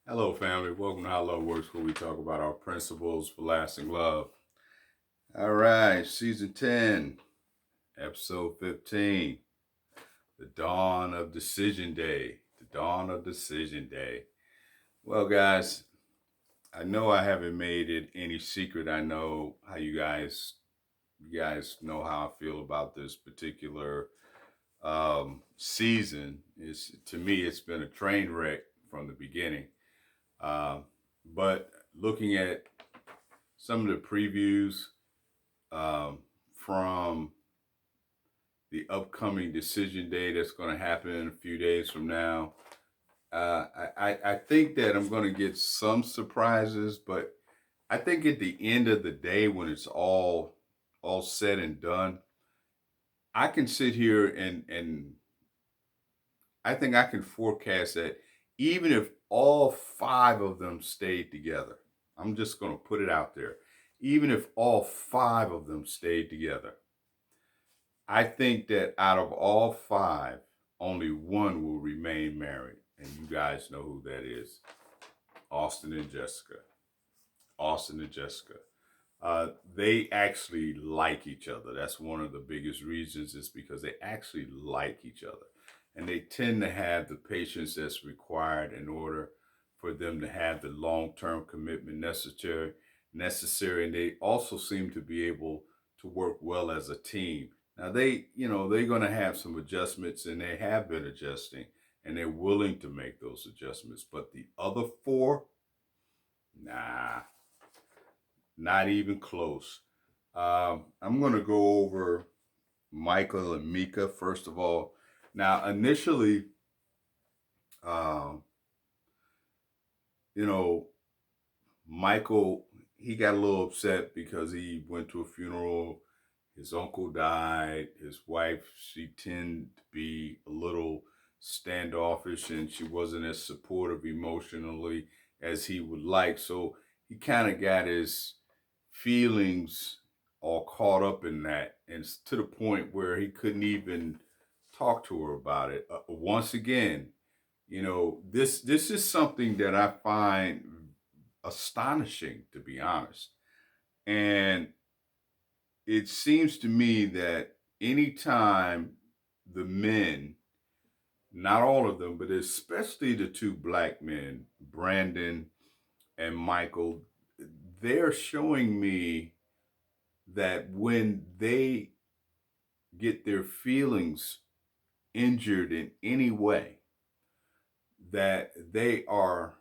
Hello, family. Welcome to How Love Works, where we talk about our principles for lasting love. All right, season 10, episode 15, the dawn of decision day. The dawn of decision day. Well, guys, I know I haven't made it any secret. I know how you guys know how I feel about this particular season. To me, it's been a train wreck from the beginning. Um, but looking at some of the previews um, from the upcoming decision day that's going to happen in a few days from now. I think that I'm going to get some surprises, but I think at the end of the day, when it's all said and done, I can sit here and I think I can forecast that even if all five of them stayed together, I'm just going to put it out there. Even if all five of them stayed together, I think that out of all five, only one will remain married. And you guys know who that is. Austin and Jessica. Austin and Jessica. They actually like each other. That's one of the biggest reasons, is because they actually like each other. And they tend to have the patience that's required in order for them to have the long-term commitment necessary. And they also seem to be able to work well as a team. Now they're going to have some adjustments, and they have been adjusting, and they're willing to make those adjustments. But the other four, nah, not even close. I'm going to go over Michael and Mika first of all. Now, initially, um, you know, Michael, he got a little upset because he went to a funeral. His uncle died. His wife, she tended to be a little standoffish, and she wasn't as supportive emotionally as he would like. So he kind of got his feelings all caught up in that, and to the point where he couldn't even talk to her about it. Once again, this is something that I find astonishing, to be honest. And it seems to me that anytime the men, not all of them, but especially the two black men, Brandon and Michael, they're showing me that when they get their feelings injured in any way, that they are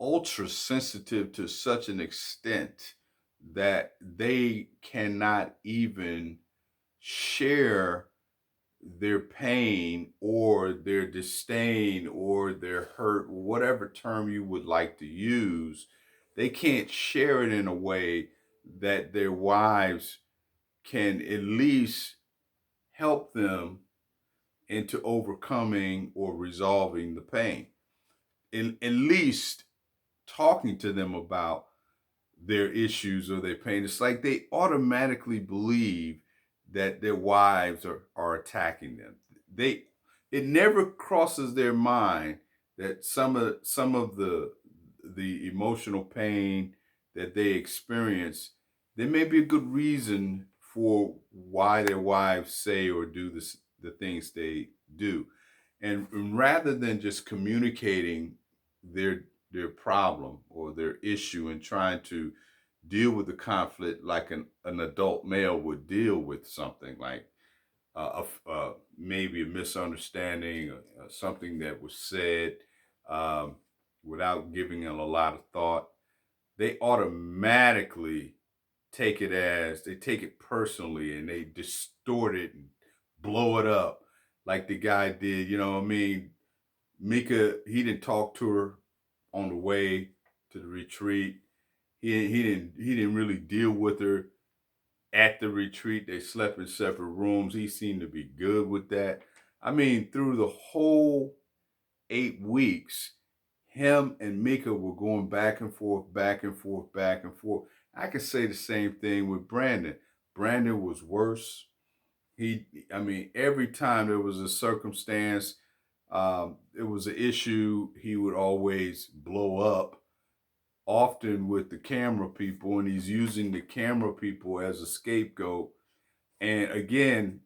ultra sensitive to such an extent that they cannot even share their pain or their disdain or their hurt, whatever term you would like to use. They can't share it in a way that their wives can at least help them into overcoming or resolving the pain. At least talking to them about their issues or their pain. It's like they automatically believe that their wives are attacking them. They It never crosses their mind that some of the emotional pain that they experience, there may be a good reason for why their wives say or do the things they do. And rather than just communicating their their problem or their issue and trying to deal with the conflict like an adult male would deal with something like maybe a misunderstanding or something that was said um, without giving it a lot of thought. They automatically they take it personally, and they distort it and blow it up like the guy did. You know what I mean? Mika, he didn't talk to her on the way to the retreat. He didn't really deal with her at the retreat. They slept in separate rooms. He seemed to be good with that. I mean, through the whole 8 weeks, him and Mika were going back and forth, back and forth, back and forth. I could say the same thing with Brandon. Brandon was worse. I mean, every time there was a circumstance, It was an issue he would always blow up, often with the camera people, and he's using the camera people as a scapegoat. And again,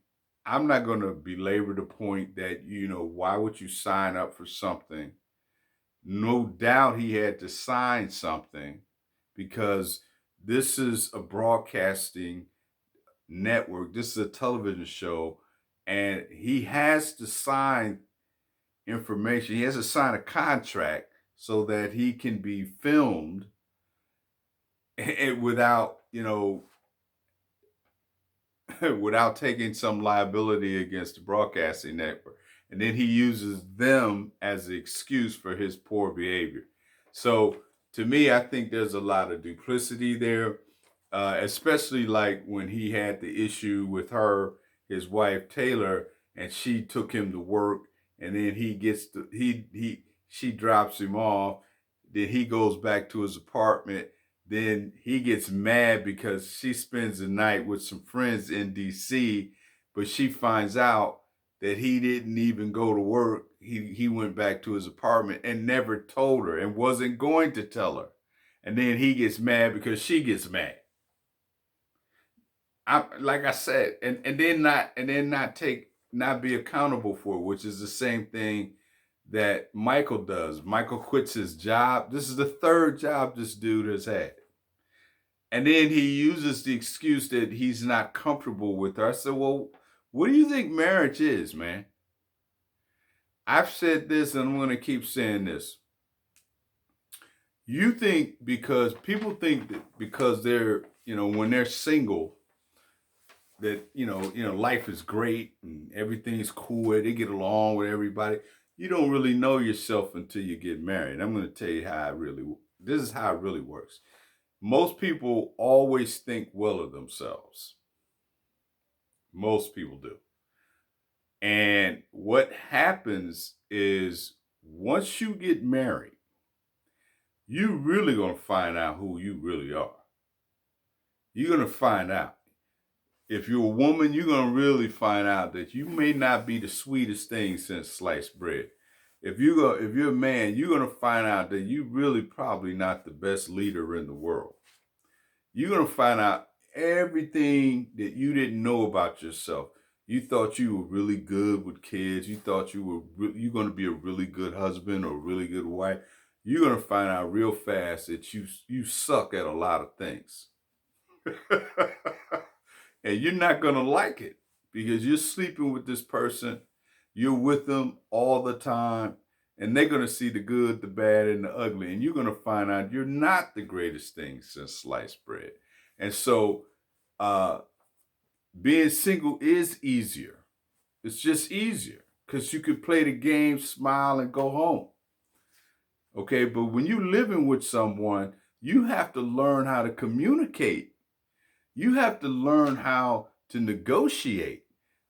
I'm not going to belabor the point that, why would you sign up for something? No doubt he had to sign something because this is a broadcasting network, this is a television show, and he has to sign information. He has to sign a contract so that he can be filmed and without, without taking some liability against the broadcasting network. And then he uses them as the excuse for his poor behavior. So to me, I think there's a lot of duplicity there, especially like when he had the issue with her, his wife Taylor, and she took him to work, and then she drops him off. Then he goes back to his apartment, then he gets mad because she spends the night with some friends in DC, but she finds out that he didn't even go to work. He went back to his apartment and never told her and wasn't going to tell her. And then he gets mad because she gets mad. Like I said, and then not be accountable for it, which is the same thing that Michael does. Michael quits his job. This is the third job this dude has had. And then he uses the excuse that he's not comfortable with her. I said, well, what do you think marriage is, man? I've said this and I'm going to keep saying this. You think because people think that because they're, when they're single, that, life is great and everything's cool. They get along with everybody. You don't really know yourself until you get married. I'm going to tell you this is how it really works. Most people always think well of themselves. Most people do. And what happens is once you get married, you're really going to find out who you really are. You're going to find out. If you're a woman, you're going to really find out that you may not be the sweetest thing since sliced bread. If you're a man, you're going to find out that you really probably not the best leader in the world. You're going to find out everything that you didn't know about yourself. You thought you were really good with kids. You thought you're going to be a really good husband or a really good wife. You're going to find out real fast that you suck at a lot of things. And you're not going to like it because you're sleeping with this person. You're with them all the time. And they're going to see the good, the bad, and the ugly. And you're going to find out you're not the greatest thing since sliced bread. And so being single is easier. It's just easier because you could play the game, smile, and go home. Okay, but when you're living with someone, you have to learn how to communicate. You have to learn how to negotiate.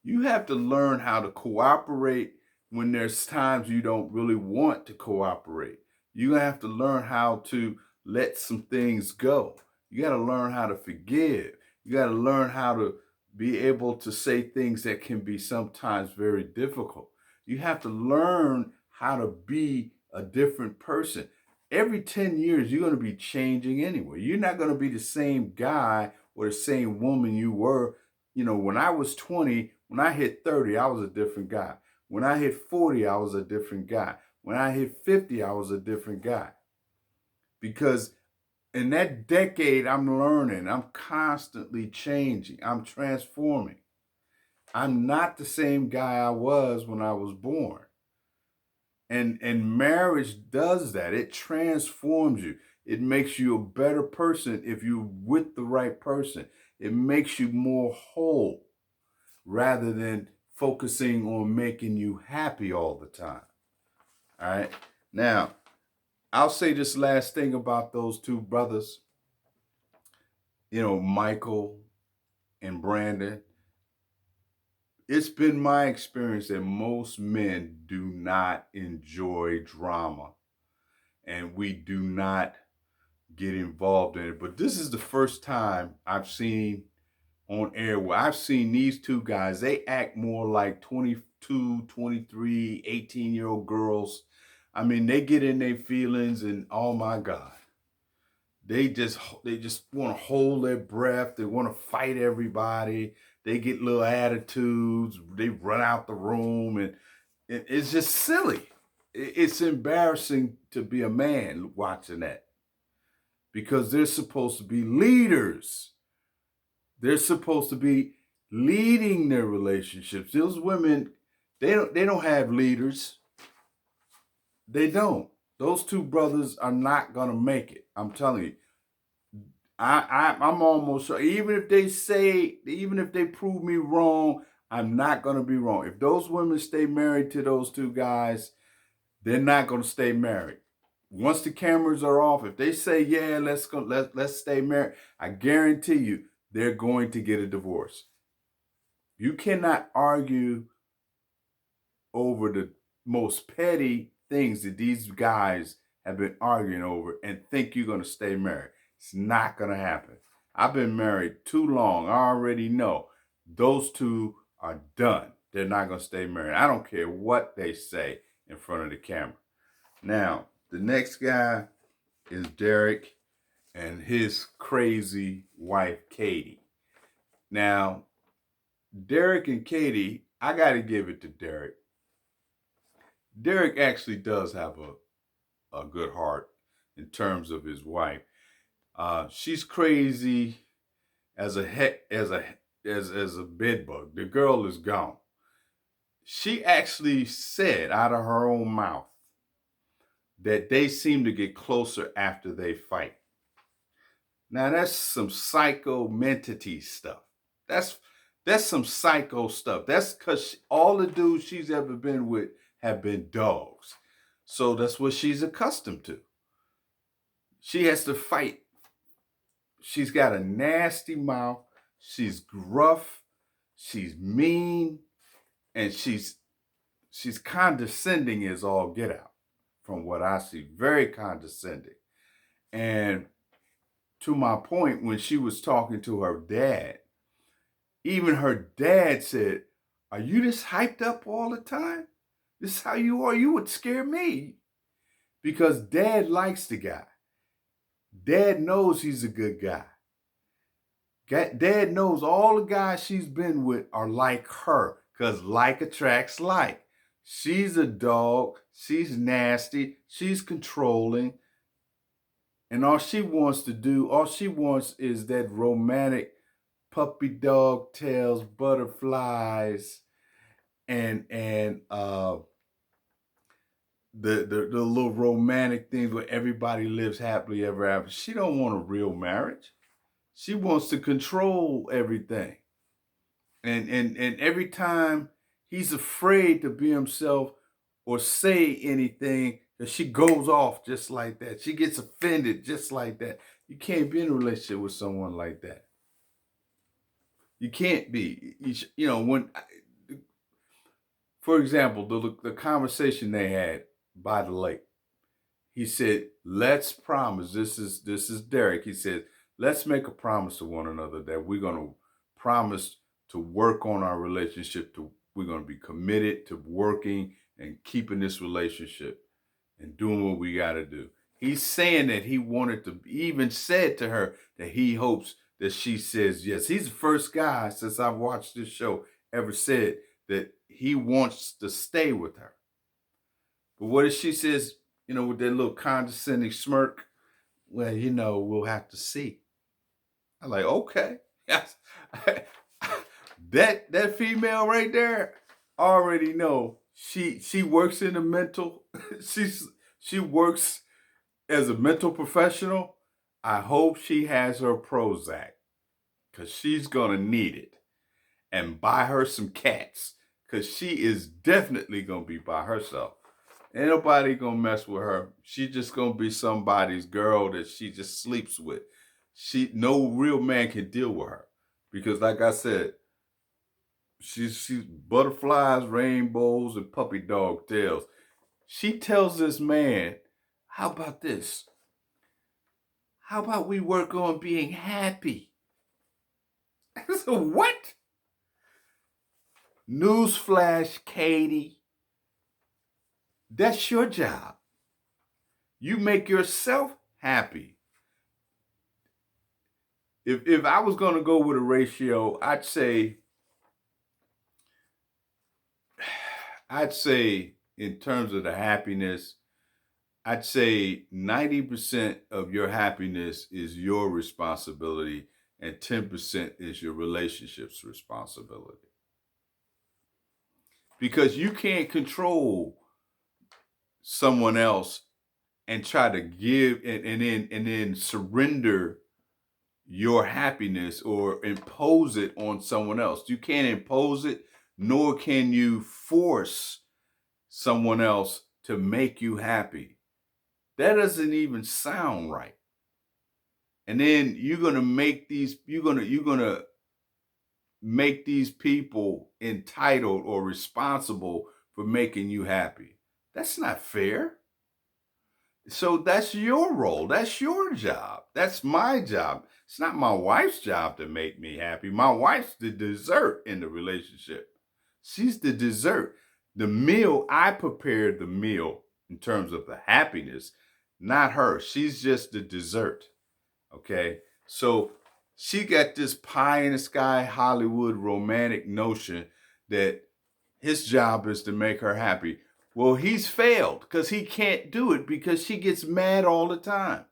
You have to learn how to cooperate when there's times you don't really want to cooperate. You have to learn how to let some things go. You got to learn how to forgive. You got to learn how to be able to say things that can be sometimes very difficult. You have to learn how to be a different person. Every 10 years, you're going to be changing anyway. You're not going to be the same guy or the same woman you were. When I was 20, when I hit 30, I was a different guy. When I hit 40, I was a different guy. When I hit 50, I was a different guy. Because in that decade, I'm learning. I'm constantly changing. I'm transforming. I'm not the same guy I was when I was born. And marriage does that. It transforms you. It makes you a better person if you're with the right person. It makes you more whole rather than focusing on making you happy all the time. All right. Now, I'll say this last thing about those two brothers, Michael and Brandon. It's been my experience that most men do not enjoy drama and we do not get involved in it. But this is the first time I've seen on air where I've seen these two guys, they act more like 20, 22, 23, 18-year-old girls. I mean, they get in their feelings and oh my God. They just want to hold their breath. They want to fight everybody. They get little attitudes. They run out the room, and it's just silly. It's embarrassing to be a man watching that because they're supposed to be leaders. They're supposed to be leading their relationships. Those women, they don't have leaders. They don't. Those two brothers are not gonna make it. I'm telling you. I'm almost sure. Even if they prove me wrong, I'm not gonna be wrong. If those women stay married to those two guys, they're not gonna stay married. Once the cameras are off, if they say, yeah, let's stay married, I guarantee you they're going to get a divorce. You cannot argue over the most petty things that these guys have been arguing over and think you're going to stay married. It's not going to happen. I've been married too long. I already know those two are done. They're not going to stay married. I don't care what they say in front of the camera. Now, the next guy is Derek and his crazy wife, Katie. Now, Derek and Katie, I got to give it to Derek. Derek actually does have a good heart in terms of his wife. She's crazy as a bed bug. The girl is gone. She actually said out of her own mouth that they seem to get closer after they fight. Now that's some psycho mentity stuff. That's some psycho stuff. That's because all the dudes she's ever been with have been dogs. So that's what she's accustomed to. She has to fight. She's got a nasty mouth. She's gruff. She's mean. And she's condescending as all get out from what I see. Very condescending. And to my point, when she was talking to her dad, even her dad said, are you this hyped up all the time? This is how you are? You would scare me. Because dad likes the guy. Dad knows he's a good guy. Dad knows all the guys she's been with are like her. Because like attracts like. She's a dog. She's nasty. She's controlling. And all she wants is that romantic puppy dog tails, butterflies, and the little romantic things where everybody lives happily ever after. She don't want a real marriage. She wants to control everything. And every time he's afraid to be himself or say anything, she goes off just like that. She gets offended just like that. You can't be in a relationship with someone like that. You can't be. You know, when, for example, the conversation they had by the lake. He said, let's promise, this is Derek. He said, let's make a promise to one another that we're going to promise to work on our relationship. We're going to be committed to working and keeping this relationship and doing what we got to do. He's saying that he wanted to, even said to her that he hopes that she says yes. He's the first guy since I've watched this show ever said that he wants to stay with her. But what if she says, you know, with that little condescending smirk, well, you know, we'll have to see. I'm like, okay. Yes. that female right there, I already know she works in the mental. She works as a mental professional. I hope she has her Prozac because she's gonna need it, and buy her some cats because she is definitely gonna be by herself. Ain't nobody gonna mess with her. She just gonna be somebody's girl that she just sleeps with. No real man can deal with her because, like I said, she's butterflies, rainbows, and puppy dog tails. She tells this man, "How about this? How about we work on being happy?" So what? Newsflash, Katie, that's your job. You make yourself happy. If I was going to go with a ratio, I'd say in terms of the happiness, I'd say 90% of your happiness is your responsibility and 10% is your relationship's responsibility. Because you can't control someone else and try to give and then surrender your happiness or impose it on someone else. You can't impose it, nor can you force someone else to make you happy. That doesn't even sound right. And then you're gonna make these people entitled or responsible for making you happy. That's not fair. So that's your role. That's your job. That's my job. It's not my wife's job to make me happy. My wife's the dessert in the relationship. She's the dessert. The meal, I prepared the meal in terms of the happiness, not her. She's just the dessert. Okay. So she got this pie in the sky Hollywood romantic notion that his job is to make her happy. Well, he's failed because he can't do it because she gets mad all the time.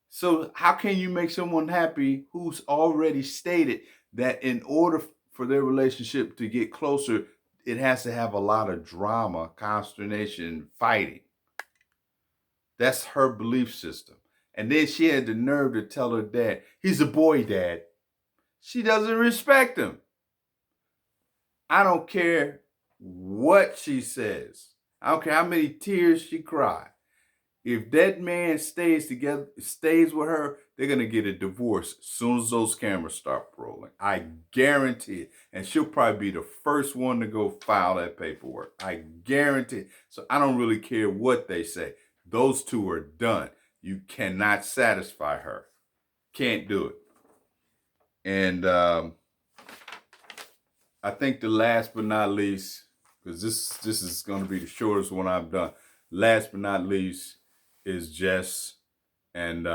So, how can you make someone happy who's already stated that in order for their relationship to get closer, it has to have a lot of drama, consternation, fighting? That's her belief system. And then she had the nerve to tell her dad, he's a boy dad. She doesn't respect him. I don't care what she says. I don't care how many tears she cries. If that man stays with her, they're gonna get a divorce as soon as those cameras start rolling. I guarantee it. And she'll probably be the first one to go file that paperwork. I guarantee it. So I don't really care what they say. Those two are done. You cannot satisfy her. Can't do it. And I think the last but not least, because this is going to be the shortest one I've done. Last but not least is Jess and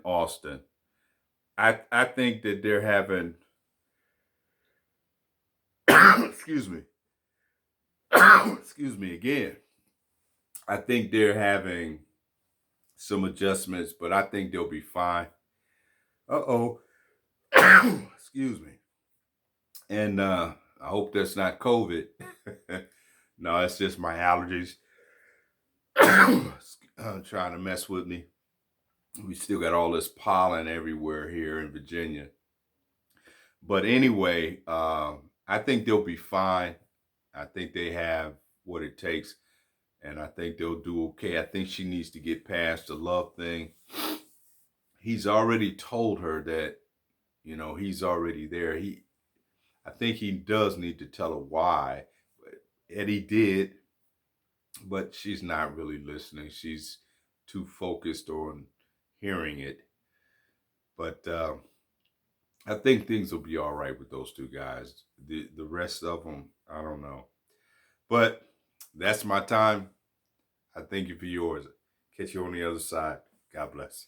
Austen. I think that they're having excuse me excuse me again. I think they're having some adjustments, but I think they'll be fine. Uh-oh. Excuse me. And I hope that's not COVID. No, it's just my allergies trying to mess with me. We still got all this pollen everywhere here in Virginia. But anyway, I think they'll be fine. I think they have what it takes, and I think they'll do okay. I think she needs to get past the love thing. He's already told her that, he's already there. I think he does need to tell her why. Eddie did, but she's not really listening. She's too focused on hearing it. But I think things will be all right with those two guys. The rest of them, I don't know. But that's my time. I thank you for yours. Catch you on the other side. God bless.